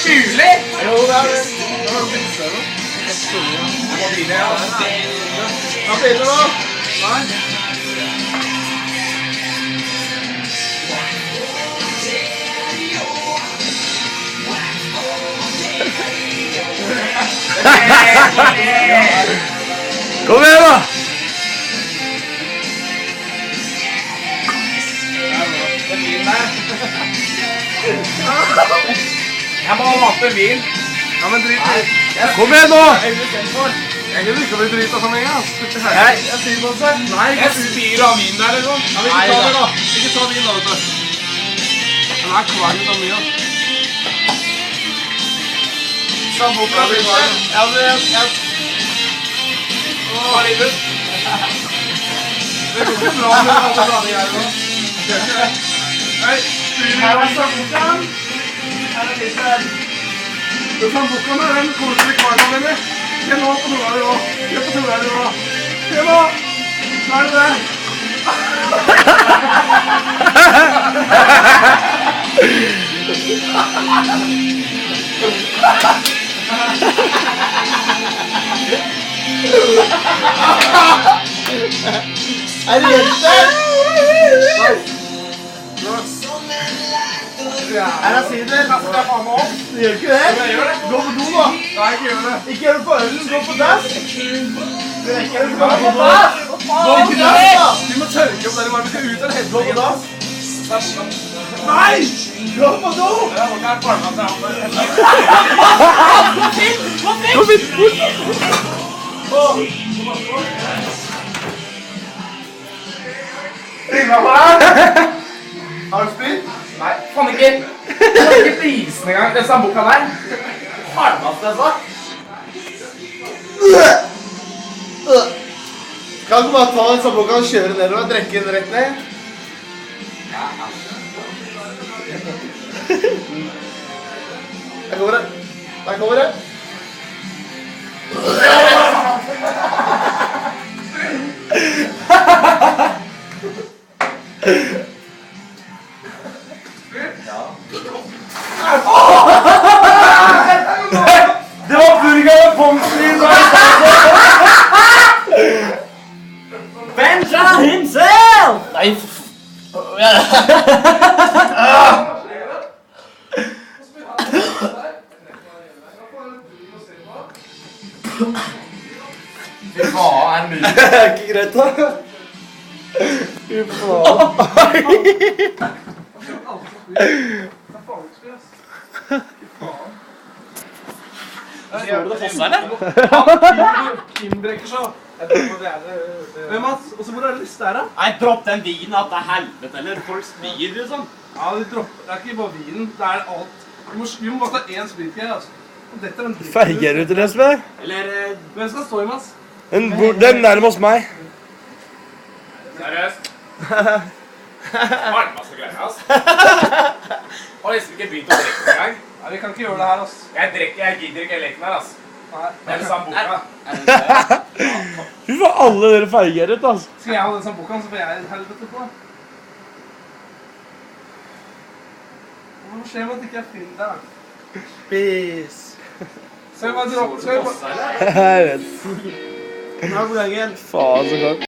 mulig? Jo, det er det. Det var beste nå. Jeg må begynne, ja. Hva blir det nå? Nei. Kom igjen da! Det er vin der. Jeg må ha opp en vin. Ja, men drit i. Kom igjen nå! Jeg gidder ikke å bli drita som en gang. Nei. Jeg sier på seg. Nei, Jeg spyr av vin der, eller noe. Ja, men ikke ta det da. Ikke ta vin da, vet du. Den er kvalm av mye. Samboka blir kvalm. Ja, men Hva er det? det går ikke bra med alle blanding her nå. Hei, her er sambokan. Her er litt her. Sambokan er den koselige kvalmen, eller? Se nå på noe av det også. Se på noe av det også. Se nå! Hva er det der? Er det jente? Er det sider? Skal jeg faen meg opp? Du gjør ikke det? Jeg gjør det. Gå på do da. Nei, ikke gjør det. Ikke gjør det på ølen, gå på dass. Du rekker det, gå på Hva dass. Gå på dass da. Vi må tørke opp der, vi skal ut eller Gå på hente. dass. Nei! Gå på do. Jeg må ikke ha kvalm av det. Kom hit! Ringa på deg. Har du spytt? Nei, faen ikke. Jeg har ikke prisen engang. Den samboka der. Harmast jeg sa. Kan du bare ta en samboka og kjøre nedover og drekke den rett ned? Der kommer det. Der kommer det. Det var burger og pomfrit og Benja himself! Nei, Fy faen, er det mulig? det er ikke greit da. Fy faen. Gjør du det fosse, eller? Kim brekker så. Men Mats, og så hvor er det liste her da? Nei, dropp den vinen at det er helvete, eller folk spyr, liksom. Ja, de dropper. Det er ikke bare vinen, det er alt. Vi må bare ta én spritgreier, altså. Og dette er en dritt. Ferger du til Esme? Eller, Hvem skal stå i, Mats? Den nærmest meg. Seriøst? Harmast greier, ass. Har nesten ikke begynt å drikke engang. Nei, vi kan ikke gjøre det her, altså. Jeg gidder ikke leken her, ass. Nei. Det er samboka. Fy faen, alle dere ferger ut, altså. Skal jeg ha den sambokaen, så får jeg helvete på det. Hva skjer med at ikke jeg finner det her? Peace. Skal vi bare droppe? Skal vi bare... Jeg vet. Nå er det på gangen. Faen så godt.